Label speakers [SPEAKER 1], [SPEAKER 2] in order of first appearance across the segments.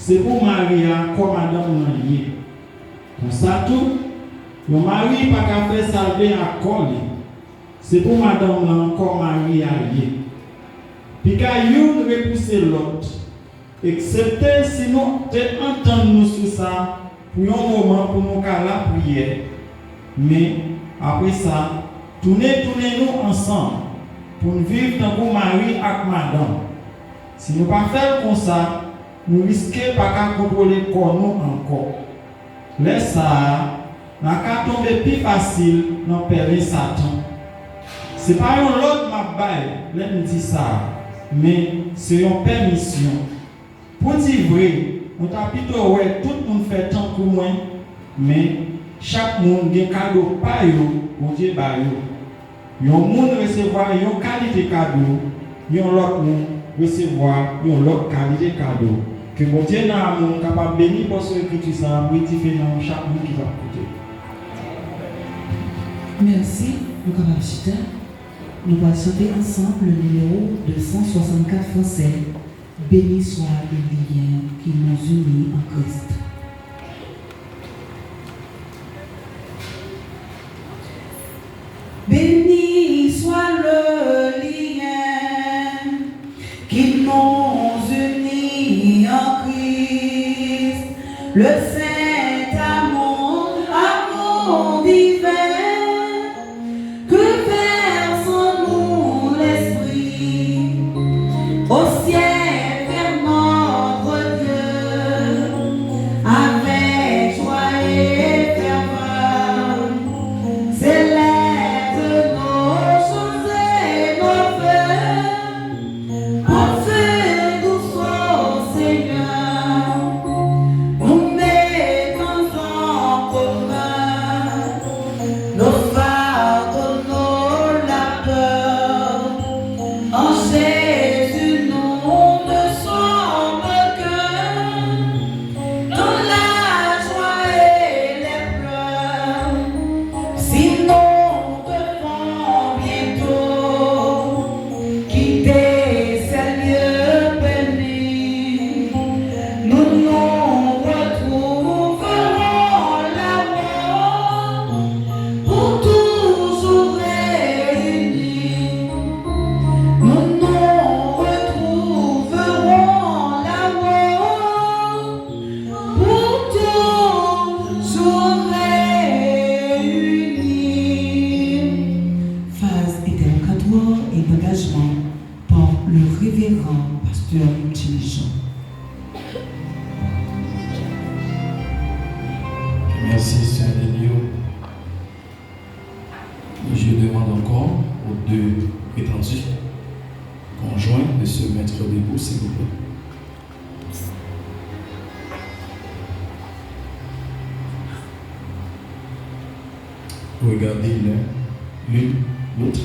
[SPEAKER 1] c'est pour Maria comme madame Nanlier. Pour ça tout, le mari pas qu'à faire salver à coller. C'est pour madame là comme Marie allié. Puis qu'à une repousser l'autre. Excepté si nous entendons nous sur ça pour un moment pour nous faire la prière. Mais après ça, tournez-nous ensemble pour nous vivre dans le mari avec madame. Si nous ne pas faire comme ça, nous risquons pas qu'à contrôler le corps nous encore. Laisse ça, nous allons tomber plus facile dans le père Satan. Ce n'est pas un autre mabaye, là nous dit ça, mais c'est une permission. Pour dire vrai, on t'a plutôt ouais, tout le monde fait tant pour moi, mais chaque monde a un cadeau par eux, mon Dieu par eux. Il y a un monde recevoir une qualité cadeau, il y a l'autre monde recevoir une autre qualité cadeau. Que mon Dieu n'a un monde capable de bénir pour ce que tu sais, pour différent chaque monde qui va écouter.
[SPEAKER 2] Merci, nous camarades. Nous allons chanter ensemble le numéro 264 français. Béni soit le lien qui nous unit en Christ. Béni soit le lien qui nous unit en Christ. Le saint amour, amour divin.
[SPEAKER 3] Merci Saint-Denis. Je demande encore aux deux prétendus conjoints de se mettre debout, s'il vous plaît. Regardez l'une, l'autre.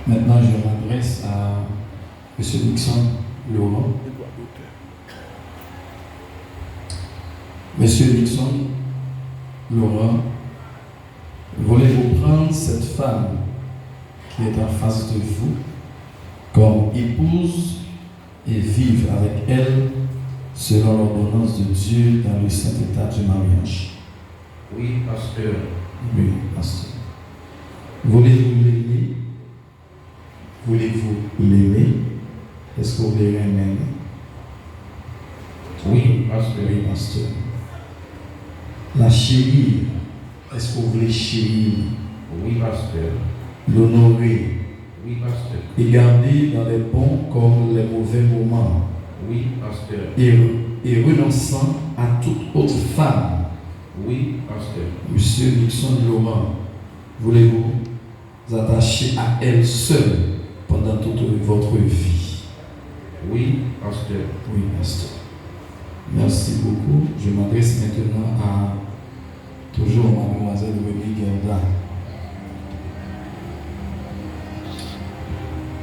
[SPEAKER 3] Maintenant, je m'adresse à M. Nixon Laurent. Monsieur Nixon Laurent, voulez-vous prendre cette femme qui est en face de vous comme épouse et vivre avec elle selon l'ordonnance de Dieu dans le saint état du mariage?
[SPEAKER 4] Oui, pasteur.
[SPEAKER 3] Oui, pasteur. Voulez-vous l'aimer? Voulez-vous l'aimer? Est-ce que vous voulez l'aimer?
[SPEAKER 4] Oui, pasteur.
[SPEAKER 3] Oui, pasteur. La chérie, est-ce que vous voulez chérir?
[SPEAKER 4] Oui, pasteur.
[SPEAKER 3] L'honorer?
[SPEAKER 4] Oui, pasteur.
[SPEAKER 3] Et garder dans les bons comme les mauvais moments?
[SPEAKER 4] Oui, pasteur.
[SPEAKER 3] Et renonçant à toute autre femme?
[SPEAKER 4] Oui, pasteur.
[SPEAKER 3] Monsieur Nixon Laurent, voulez-vous vous attacher à elle seule pendant toute votre vie?
[SPEAKER 4] Oui, pasteur.
[SPEAKER 3] Oui, pasteur. Merci beaucoup. Je m'adresse maintenant à toujours mademoiselle René Gerda.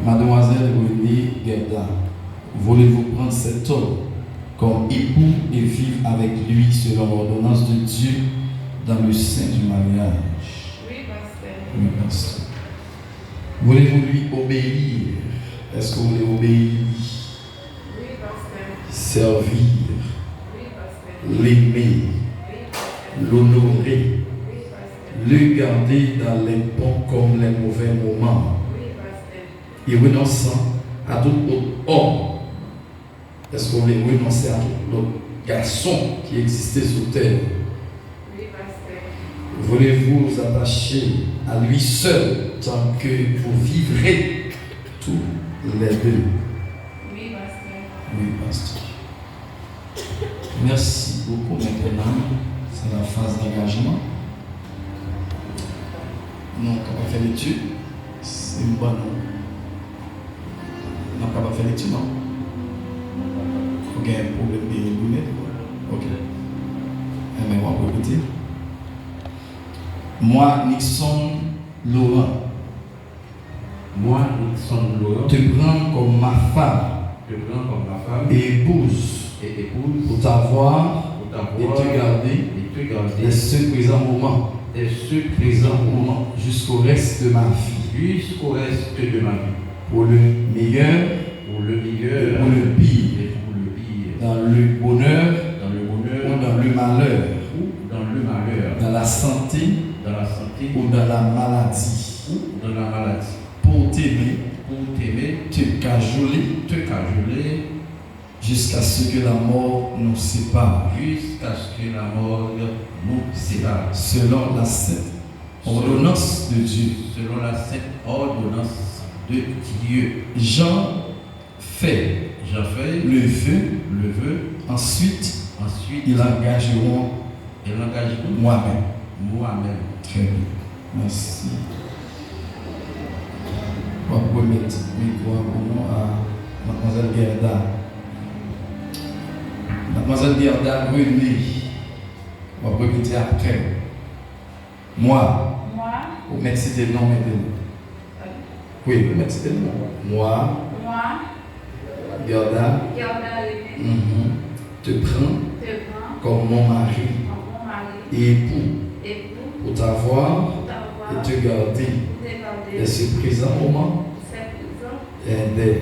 [SPEAKER 3] Mademoiselle René Gerda, voulez-vous prendre cet homme comme époux et vivre avec lui selon l'ordonnance de Dieu dans le sein du mariage?
[SPEAKER 5] Oui, pasteur.
[SPEAKER 3] Oui, pasteur. Voulez-vous lui obéir Est-ce que vous voulez obéir,
[SPEAKER 5] Oui, pasteur.
[SPEAKER 3] servir,
[SPEAKER 5] Oui, pasteur.
[SPEAKER 3] l'aimer,
[SPEAKER 5] Oui, pasteur.
[SPEAKER 3] l'honorer,
[SPEAKER 5] Oui, pasteur.
[SPEAKER 3] le garder dans les bons comme les mauvais moments
[SPEAKER 5] Oui, pasteur.
[SPEAKER 3] et renonçant à tout autre homme? Est-ce qu'on voulait renoncer à tout autre garçon qui existait sur terre?
[SPEAKER 5] Oui, pasteur.
[SPEAKER 3] Voulez-vous vous attacher à lui seul tant que vous vivrez tous les deux?
[SPEAKER 5] Oui, pasteur.
[SPEAKER 3] Oui, pasteur. Merci beaucoup. Maintenant, c'est la phase d'engagement. Non, on va faire l'étude. C'est une bonne. Non, on va faire l'étude, non? Ok, un problème de lunettes. Ok. Mais on va écouter. Moi, Nixon Laurent,
[SPEAKER 4] Moi, Nixon Laurent,
[SPEAKER 3] te prends comme ma femme
[SPEAKER 4] te prends comme ma femme
[SPEAKER 3] et épouse
[SPEAKER 4] et épouse
[SPEAKER 3] pour t'avoir
[SPEAKER 4] pour
[SPEAKER 3] et
[SPEAKER 4] t'avoir
[SPEAKER 3] te garder
[SPEAKER 4] et te garder
[SPEAKER 3] dès ce présent moment,
[SPEAKER 4] dès ce
[SPEAKER 3] présent
[SPEAKER 4] présent moment
[SPEAKER 3] moment jusqu'au reste de ma vie,
[SPEAKER 4] jusqu'au reste de ma vie,
[SPEAKER 3] pour le meilleur
[SPEAKER 4] pour le
[SPEAKER 3] et
[SPEAKER 4] meilleur
[SPEAKER 3] pour le pire,
[SPEAKER 4] et pour le pire,
[SPEAKER 3] dans le bonheur
[SPEAKER 4] dans le
[SPEAKER 3] ou
[SPEAKER 4] bonheur
[SPEAKER 3] dans le malheur,
[SPEAKER 4] ou dans le malheur,
[SPEAKER 3] dans la santé
[SPEAKER 4] dans la santé
[SPEAKER 3] ou dans la maladie,
[SPEAKER 4] ou dans la maladie,
[SPEAKER 3] pour t'aimer,
[SPEAKER 4] pour t'aimer,
[SPEAKER 3] te cajoler
[SPEAKER 4] te cajoler
[SPEAKER 3] jusqu'à ce que la mort nous sépare,
[SPEAKER 4] jusqu'à ce que la mort nous sépare,
[SPEAKER 3] selon la sainte ordonnance de Dieu.
[SPEAKER 4] selon la sainte ordonnance de Dieu.
[SPEAKER 3] Jean fait
[SPEAKER 4] J'en fais
[SPEAKER 3] le vœu,
[SPEAKER 4] le vœu,
[SPEAKER 3] ensuite
[SPEAKER 4] ensuite
[SPEAKER 3] ils engageront
[SPEAKER 4] et l'engagement
[SPEAKER 3] moi-même.
[SPEAKER 4] moi-même.
[SPEAKER 3] Très bien. Merci. On va remettre le micro à Mademoiselle Gerda. Mademoiselle Gerda René. On va remettre après. Moi,
[SPEAKER 5] Moi,
[SPEAKER 3] vous mettez c'était nom maintenant. Oui, vous mettez c'était nom. Moi,
[SPEAKER 5] moi,
[SPEAKER 3] Gerda,
[SPEAKER 5] Gerda René,
[SPEAKER 3] te prends
[SPEAKER 5] te prends
[SPEAKER 3] comme mon mari
[SPEAKER 5] comme mon mari
[SPEAKER 3] et époux
[SPEAKER 5] et pour
[SPEAKER 3] pour t'avoir
[SPEAKER 5] t'avoir
[SPEAKER 3] et te garder
[SPEAKER 5] te
[SPEAKER 3] dès
[SPEAKER 5] garder
[SPEAKER 3] ce présent moment
[SPEAKER 5] cette prison,
[SPEAKER 3] et dès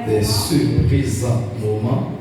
[SPEAKER 5] les
[SPEAKER 3] ce présent moment,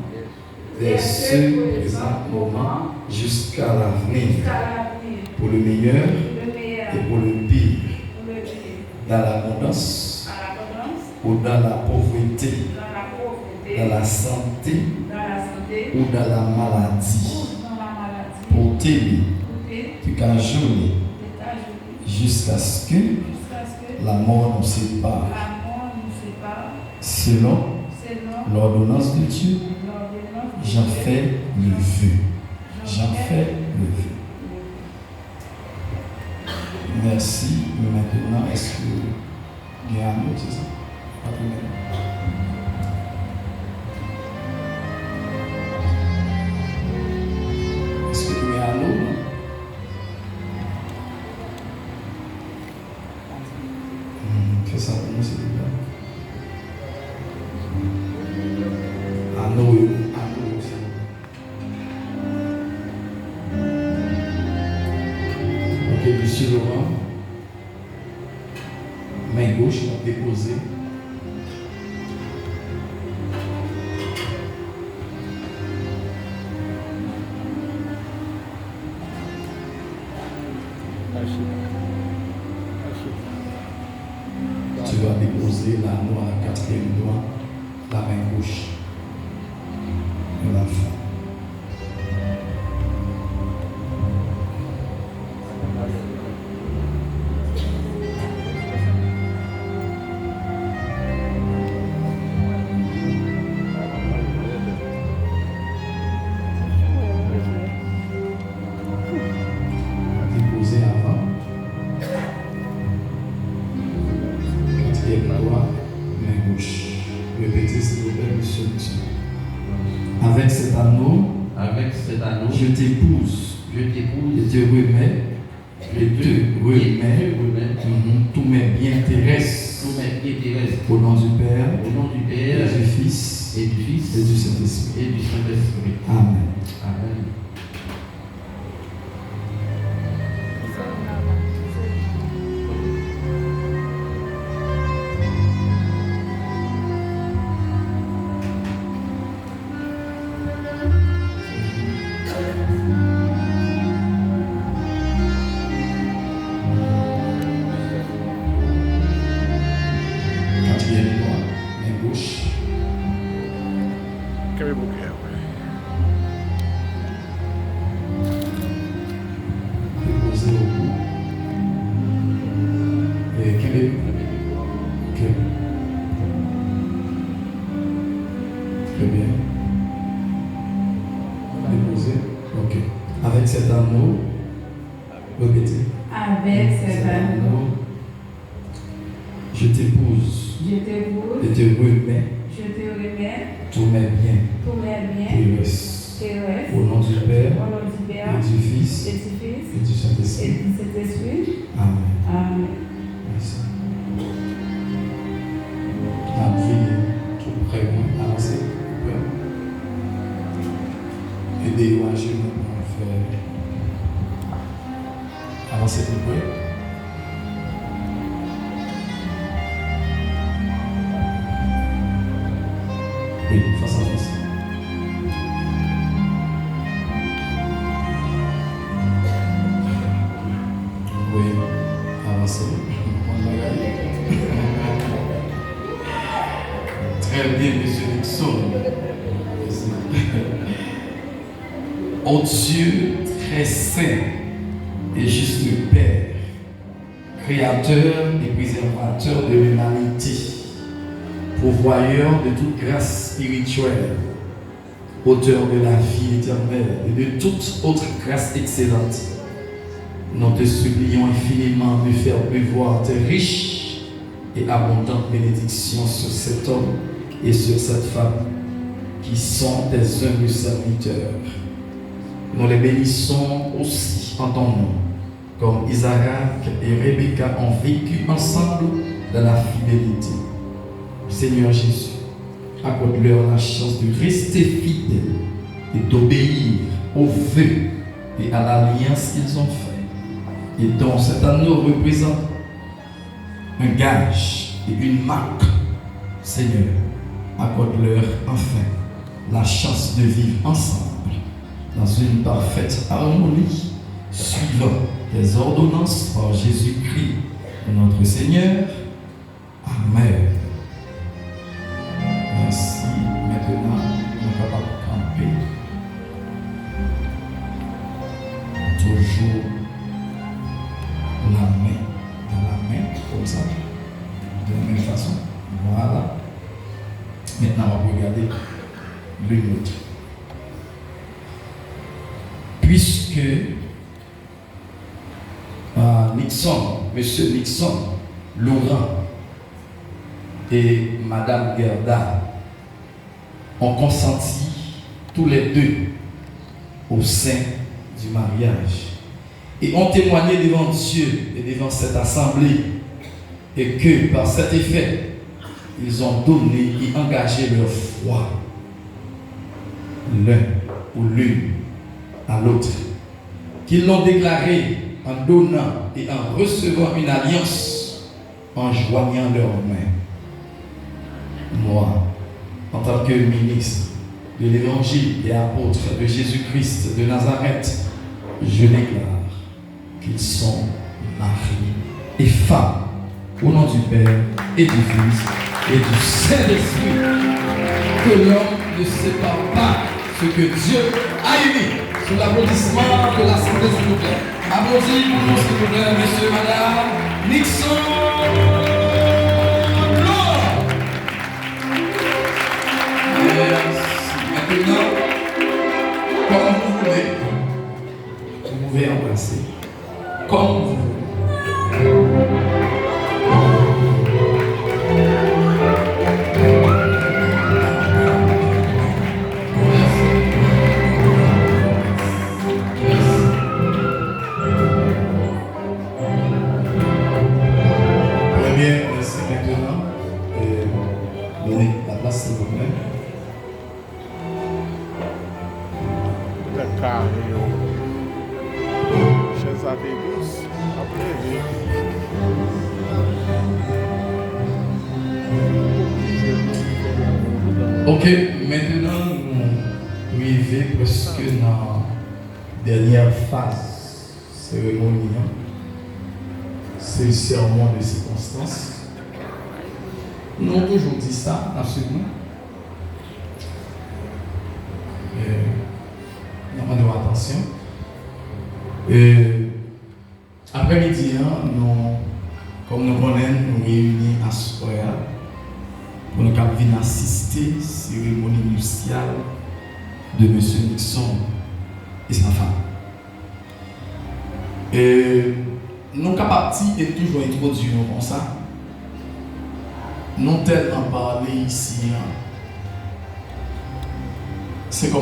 [SPEAKER 3] dès ce présent moment jusqu'à l'avenir,
[SPEAKER 5] jusqu'à l'avenir,
[SPEAKER 3] pour le meilleur
[SPEAKER 5] le meilleur,
[SPEAKER 3] et pour le pire,
[SPEAKER 5] pour le pire,
[SPEAKER 3] dans l'abondance
[SPEAKER 5] à l'abondance,
[SPEAKER 3] ou dans la pauvreté,
[SPEAKER 5] dans la pauvreté,
[SPEAKER 3] dans la santé
[SPEAKER 5] dans la santé,
[SPEAKER 3] ou dans la maladie,
[SPEAKER 5] ou dans la maladie,
[SPEAKER 3] pour t'aimer,
[SPEAKER 5] pour te
[SPEAKER 3] te cajoler
[SPEAKER 5] détacher,
[SPEAKER 3] jusqu'à ce que
[SPEAKER 5] jusqu'à ce que
[SPEAKER 3] la mort nous sépare,
[SPEAKER 5] la mort nous sépare,
[SPEAKER 3] selon
[SPEAKER 5] selon
[SPEAKER 3] l'ordonnance de Dieu.
[SPEAKER 5] l'ordonnance de
[SPEAKER 3] J'en
[SPEAKER 5] Dieu.
[SPEAKER 3] fais le vœu. J'en fais le vœu. Merci. Maintenant, est-ce que il y a un autre, c'est ça? Pas de problème. Est-ce qu'il y a un autre? Fais ça pour nous, s'il vous plaît. Ah non, oui. Ah non, oui, c'est bon. Ok, monsieur Laurent. Main gauche, on va déposer. Tu vas déposer l'anneau à la 4e doigt, la main gauche de l'enfant. Déposer avant. 4e doigt, main gauche. Répétez s'il vous plaît, monsieur. Avec cet anneau,
[SPEAKER 4] Avec cet anneau,
[SPEAKER 3] je t'épouse
[SPEAKER 4] je
[SPEAKER 3] et
[SPEAKER 4] t'épouse,
[SPEAKER 3] te remets,
[SPEAKER 4] je te remets
[SPEAKER 3] tous mes biens terrestres
[SPEAKER 4] tous mes pieds terrestres.
[SPEAKER 3] au nom du Père,
[SPEAKER 4] Au nom du
[SPEAKER 3] et
[SPEAKER 4] Père
[SPEAKER 3] du Fils
[SPEAKER 4] et du Fils
[SPEAKER 3] et du Saint-Esprit.
[SPEAKER 4] et du Saint-Esprit.
[SPEAKER 3] Amen.
[SPEAKER 4] Amen.
[SPEAKER 3] Très bien. Déposé. Ok. Avec cet amour, répétez.
[SPEAKER 5] Avec cet amour,
[SPEAKER 3] je t'épouse
[SPEAKER 5] je t'épouse,
[SPEAKER 3] et te remets
[SPEAKER 5] je te remets
[SPEAKER 3] tous mes biens
[SPEAKER 5] tous mes biens,
[SPEAKER 3] terrestres.
[SPEAKER 5] tes restes,
[SPEAKER 3] Au nom du Père,
[SPEAKER 5] au nom du Père,
[SPEAKER 3] et du Fils,
[SPEAKER 5] et du Fils,
[SPEAKER 3] et du
[SPEAKER 5] et
[SPEAKER 3] Saint-Esprit.
[SPEAKER 5] du Saint-Esprit.
[SPEAKER 3] Amen.
[SPEAKER 5] Amen.
[SPEAKER 3] Merci. La prière, tout près, avancez. Aidez-vous à genoux pour faire. Avancez tout près. Oui, face à face. Oui, avancez. Très bien, monsieur Nixon. Ô Dieu très saint et juste Père, Créateur et préservateur de l'humanité, pourvoyeur de toute grâce spirituelle, auteur de la vie éternelle et de toute autre grâce excellente, nous te supplions infiniment de faire pleuvoir tes riches et abondantes bénédictions sur cet homme et sur cette femme qui sont tes humbles serviteurs. Nous les bénissons aussi en ton nom, comme Isaac et Rebecca ont vécu ensemble dans la fidélité. Seigneur Jésus, accorde-leur la chance de rester fidèles et d'obéir aux vœux et à l'alliance qu'ils ont fait, et dont cet anneau représente un gage et une marque. Seigneur, accorde-leur enfin la chance de vivre ensemble dans une parfaite harmonie, suivant tes ordonnances par Jésus-Christ, notre Seigneur. Amen. Merci. Maintenant, nous sommes capables de camper. Toujours la main dans la main, comme ça, de la même façon. Voilà. Maintenant, on va regarder l'une autre. Puisque Nixon, Monsieur Nixon, Laurent et Madame Gerda ont consenti tous les deux au sein du mariage et ont témoigné devant Dieu et devant cette assemblée, et que par cet effet, ils ont donné et engagé leur foi l'un ou l'une à l'autre, qu'ils l'ont déclaré en donnant et en recevant une alliance, en joignant leurs mains. Moi, en tant que ministre de l'Évangile et apôtre de Jésus-Christ de Nazareth, je déclare qu'ils sont mari et femme, au nom du Père et du Fils et du Saint-Esprit. Que l'homme ne sépare pas ce que Dieu a uni. Sous l'applaudissement de l'Assemblée, s'il vous plaît. Applaudissez pour nous, s'il vous plaît, messieurs, madame. Nixon! Maintenant, comme vous voulez, vous pouvez embrasser. Comme vous voulez. Ok, maintenant nous arrivons presque dans la dernière phase cérémonie. C'est le serment de circonstance. Nous avons toujours dit ça, absolument. Nous avons attention. Après-midi, nous, comme nous connaissons, nous réunis à Soya pour le cap venir assister à la cérémonie nuptiale de M. Nixon et sa femme. Et nous capables et toujours introduire comme ça. Nous tellement parler ici. C'est comme